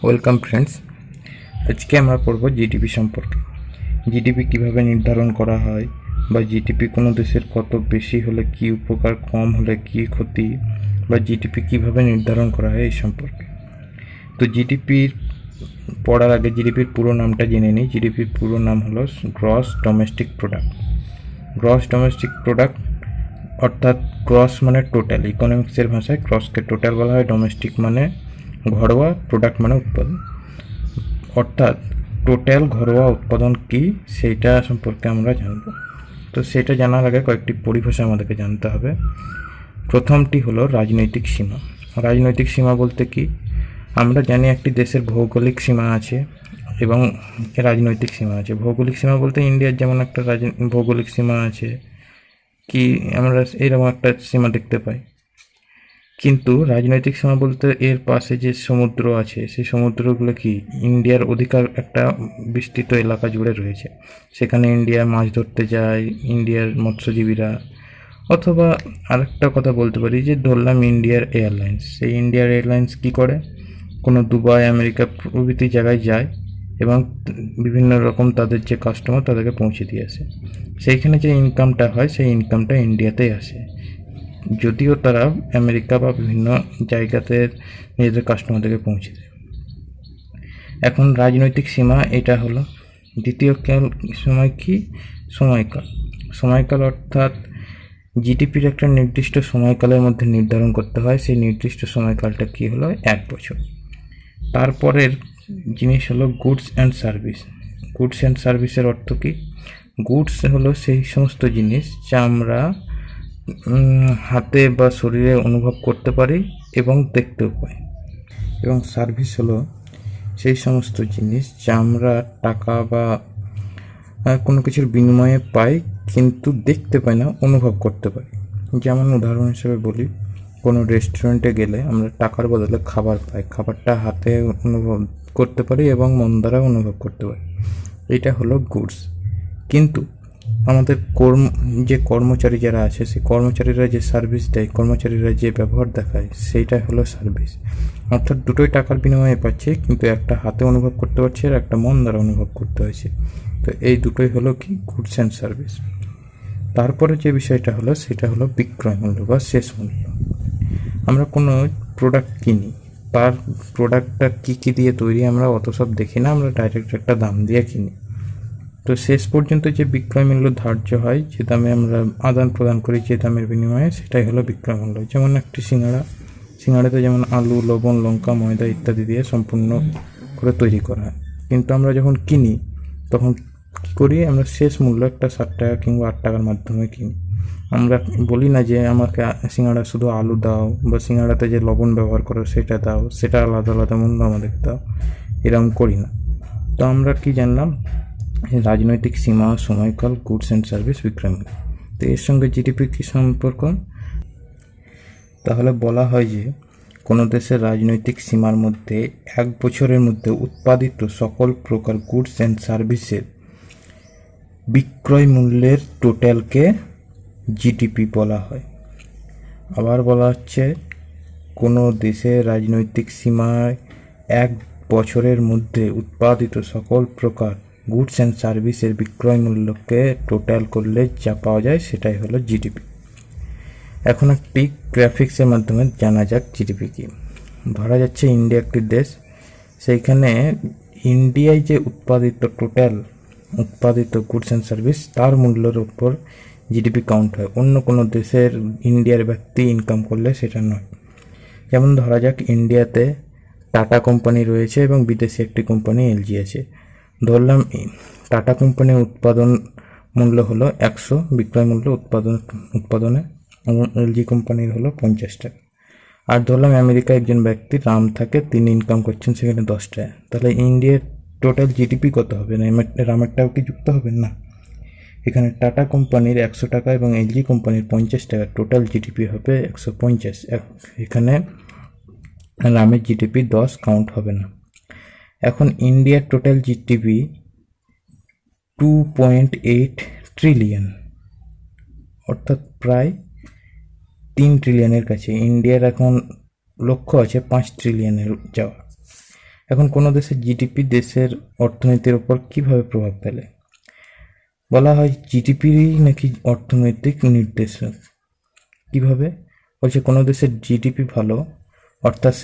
Welcome friends. আজকে আমরা পড়ব জিডিপি সম্পর্কে। জিডিপি কিভাবে নির্ধারণ করা হয়, বা জিডিপি কোনো দেশের কত বেশি হলে কি উপকার, কম হলে কি ক্ষতি, বা জিডিপি কিভাবে নির্ধারণ করা হয় এই সম্পর্কে। তো জিডিপির পড়ার আগে জিডিপির পুরো নামটা জেনে নিই। জিডিপির পুরো নাম হলো gross domestic product. Gross domestic product অর্থাৎ গ্রস মানে টোটাল, ইকোনমিক্সের ভাষায় গ্রসকে টোটাল বলা হয়, ডোমেস্টিক মানে ঘরোয়া, প্রোডাক্ট মানে উৎপাদন। অর্থাৎ টোটাল ঘরোয়া উৎপাদন কি সেইটা সম্পর্কে আমরা জানব। তো সেটা জানার আগে কয়েকটি পরিভাষা আমাদেরকে জানতে হবে। প্রথমটি হলো রাজনৈতিক সীমা। রাজনৈতিক সীমা বলতে কি, আমরা জানি একটি দেশের ভৌগোলিক সীমা আছে এবং রাজনৈতিক সীমা আছে। ভৌগোলিক সীমা বলতে ইন্ডিয়ার যেমন একটা ভৌগোলিক সীমা আছে, কি আমরা এরকম একটা সীমা দেখতে পাই। কিন্তু রাজনৈতিক সীমা বলতে এর পাশে যে সমুদ্র আছে, সেই সমুদ্রগুলো কি ইন্ডিয়ার অধিকার একটা বিস্তৃত এলাকা জুড়ে রয়েছে। সেখানে ইন্ডিয়া মাছ ধরতে যায়, ইন্ডিয়ার মৎস্যজীবীরা। অথবা আরেকটা কথা বলতে পারি যে ধরলাম ইন্ডিয়ার এয়ারলাইন্স, সেই ইন্ডিয়ার এয়ারলাইন্স কি করে, কোনো দুবাই, আমেরিকা প্রভৃতি জায়গায় যায় এবং বিভিন্ন রকম তাদের যে কাস্টমার তাদেরকে পৌঁছে দিয়ে আসে। সেইখানে যে ইনকামটা হয় সেই ইনকামটা ইন্ডিয়াতেই আসে, যদিও তারা আমেরিকা বা বিভিন্ন জায়গাতে নিজেদের কাস্টমারদেরকে পৌঁছে দেয়। এখন রাজনৈতিক সীমা এটা হলো। দ্বিতীয় সময় কি, সময়কাল। সময়কাল অর্থাৎ জিডিপির একটা নির্দিষ্ট সময়কালের মধ্যে নির্ধারণ করতে হয়। সেই নির্দিষ্ট সময়কালটা কি হলো, 1 বছর। তারপরের জিনিস হলো goods and service. Goods and সার্ভিসের অর্থ কি, গুডস হলো সেই সমস্ত জিনিস যা আমরা হাতে বা শরীরে অনুভব করতে পারি এবং দেখতেও পাই। এবং সার্ভিস হলো সেই সমস্ত জিনিস যা আমরা টাকা বা কোনো কিছুর বিনিময়ে পাই কিন্তু দেখতে পাই না, অনুভব করতে পারি। যেমন উদাহরণ হিসেবে বলি, কোনো রেস্টুরেন্টে গেলে আমরা টাকার বদলে খাবার পাই, খাবারটা হাতে অনুভব করতে পারি এবং মন দ্বারা অনুভব করতে পারি। এটা হলো গুডস। কিন্তু আমাদের যে কর্মচারী যারা আছে, সেই কর্মচারীরা যে সার্ভিস দেয়, কর্মচারীরা যে ব্যবহার দেখায়, সেইটা হলো সার্ভিস। অর্থাৎ দুটোই টাকার বিনিময়ে পাচ্ছে, কিন্তু একটা হাতে অনুভব করতে পারছে আর একটা মন দ্বারা অনুভব করতে হয়েছে। তো এই দুটোই হলো কি, গুডস অ্যান্ড সার্ভিস। তারপরে যে বিষয়টা হলো সেটা হলো বিক্রয় মূল্য বা শেষ মূল্য। আমরা কোনো প্রোডাক্ট কিনি, তার প্রোডাক্টটা কী দিয়ে তৈরি আমরা অত সব দেখি না, আমরা ডাইরেক্ট একটা দাম দিয়ে কিনি। তো শেষ পর্যন্ত যে বিক্রয় মূল্য ধার্য হয়, যে দামে আমরা আদান প্রদান করি, যে দামের বিনিময়ে, সেটাই হলো বিক্রয় মূল্য। যেমন একটি সিঙ্গাড়াতে যেমন আলু, লবণ, লঙ্কা, ময়দা ইত্যাদি দিয়ে সম্পূর্ণ করে তৈরি করা হয়। কিন্তু আমরা যখন কিনি তখন কী করি, আমরা শেষ মূল্য একটা 7 টাকা কিংবা 8 টাকার মাধ্যমে কিনি। আমরা বলি না যে আমাকে সিঙ্গাড়া শুধু আলু দাও, বা সিঙ্গাড়াতে যে লবণ ব্যবহার করো সেটা দাও, সেটা আলাদা আলাদা মূল্য আমাদের দাও, এরকম করি না। তো আমরা কি জানলাম, রাজনৈতিক সীমা, সময়কাল, গুডস অ্যান্ড সার্ভিস, বিক্রয় মূল্য। তো এর সঙ্গে জিডিপির কী সম্পর্ক? তাহলে বলা হয় যে কোনো দেশের রাজনৈতিক সীমার মধ্যে 1 বছরের মধ্যে উৎপাদিত সকল প্রকার গুডস অ্যান্ড সার্ভিসের বিক্রয় মূল্যের টোটালকে জিডিপি বলা হয়। আবার বলা হচ্ছে, কোনো দেশের রাজনৈতিক সীমায় 1 বছরের মধ্যে উৎপাদিত সকল প্রকার গুডস অ্যান্ড সার্ভিসের বিক্রয় মূল্যকে টোটাল করলে যা পাওয়া যায় সেটাই হলো জিডিপি। এখন একটি গ্রাফিক্সের মাধ্যমে জানা যাক জিডিপি কি। ধরা যাচ্ছে ইন্ডিয়া একটি দেশ, সেইখানে ইন্ডিয়ায় যে টোটাল উৎপাদিত গুডস অ্যান্ড সার্ভিস, তার মূল্যের উপর জিডিপি কাউন্ট হয়। অন্য কোনো দেশের ইন্ডিয়ার ব্যক্তি ইনকাম করলে সেটা নয়। যেমন ধরা যাক ইন্ডিয়াতে টাটা কোম্পানি রয়েছে এবং বিদেশি একটি কোম্পানি এলজি আছে। ধরলাম টাটা কোম্পানির উৎপাদন মূল্য হলো 100, বিক্রয় মূল্য উৎপাদনে, এবং এলজি কোম্পানির হলো 50 টাকা। আর ধরলাম আমেরিকায় একজন ব্যক্তি রাম থাকে, তিনি ইনকাম করছেন সেখানে 10 টাকা। তাহলে ইন্ডিয়ার টোটাল জিডিপি কত হবে? না রামেরটাও কি যুক্ত হবে না? এখানে টাটা কোম্পানির 100 টাকা এবং এলজি কোম্পানির 50 টাকা, টোটাল জিডিপি হবে 150। এখানে রামের জিডিপি 10 কাউন্ট হবে না। এখন ইন্ডিয়ার টোটাল জিডিপি 2.8 ট্রিলিয়ন, অর্থাৎ প্রায় 3 ট্রিলিয়নের কাছে। ইন্ডিয়ার এখন লক্ষ্য আছে 5 ট্রিলিয়নের যাওয়া। এখন কোনো দেশের জিডিপি দেশের অর্থনীতির উপর কিভাবে প্রভাব ফেলে? বলা হয় জিডিপিরই নাকি অর্থনৈতিক নির্দেশক। কিভাবে? বলছে কোনো দেশের জিডিপি ভালো, অর্থাৎ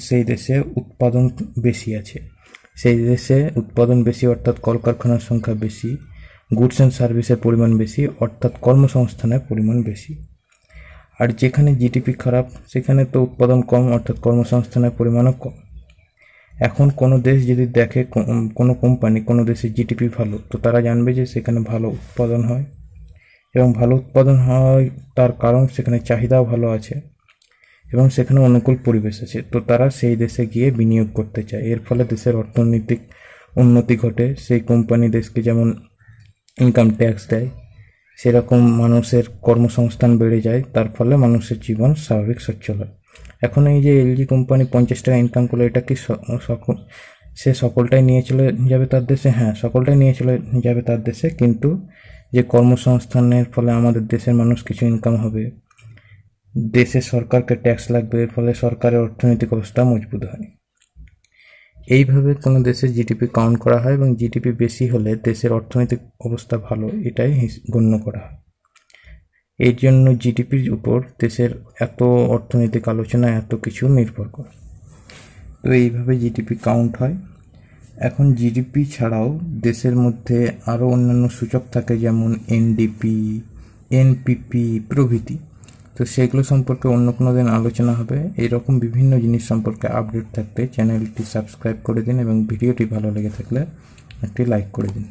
সেই দেশে উৎপাদন বেশি আছে, সেই দেশে উৎপাদন বেশি অর্থাৎ কলকারখানার সংখ্যা বেশি, গুডস অ্যান্ড সার্ভিসের পরিমাণ বেশি অর্থাৎ কর্মসংস্থানের পরিমাণ বেশি। আর যেখানে জিডিপি খারাপ সেখানে তো উৎপাদন কম অর্থাৎ কর্মসংস্থানের পরিমাণও কম। এখন কোনো দেশ যদি দেখে কোনো কোম্পানি কোনো দেশের জিডিপি ভালো, তো তারা জানবে যে সেখানে ভালো উৎপাদন হয়, এবং ভালো উৎপাদন হয় তার কারণ সেখানে চাহিদাও ভালো আছে এবং সেখানে অনুকূল পরিবেশ আছে, তো তারা সেই দেশে গিয়ে বিনিয়োগ করতে চায়। এর ফলে দেশের অর্থনৈতিক উন্নতি ঘটে। সেই কোম্পানি দেশকে যেমন ইনকাম ট্যাক্স দেয়, সেরকম মানুষের কর্মসংস্থান বেড়ে যায়, তার ফলে মানুষের জীবন স্বাভাবিক সচ্ছল হয়। এখন এই যে এলজি কোম্পানি 50 টাকা ইনকাম করলো, এটা কি সে সকলটাই নিয়ে চলে যাবে তার দেশে? হ্যাঁ, সকলটাই নিয়ে চলে যাবে তার দেশে, কিন্তু যে কর্মসংস্থানের ফলে আমাদের দেশের মানুষ কিছু ইনকাম হবে, দেশের সরকারকে ট্যাক্স লাগবে, এর ফলে সরকারের অর্থনৈতিক অবস্থা মজবুত হয়। এইভাবে কোনো দেশের জিডিপি কাউন্ট করা হয় এবং জিডিপি বেশি হলে দেশের অর্থনৈতিক অবস্থা ভালো, এটাই গণ্য করা হয়। এর জন্য জিডিপির উপর দেশের এত অর্থনৈতিক আলোচনা এত কিছু নির্ভর করে। তো এইভাবে জিডিপি কাউন্ট হয়। এখন জিডিপি ছাড়াও দেশের মধ্যে আরও অন্যান্য সূচক থাকে, যেমন এনডিপি, এনপিপি প্রভৃতি। তো সেগুলো সম্পর্কে অন্য কোনো দিন আলোচনা হবে। এরকম বিভিন্ন জিনিস সম্পর্কে আপডেট থাকতে চ্যানেলটি সাবস্ক্রাইব করে দিন এবং ভিডিওটি ভালো লেগে থাকলে একটি লাইক করে দিন।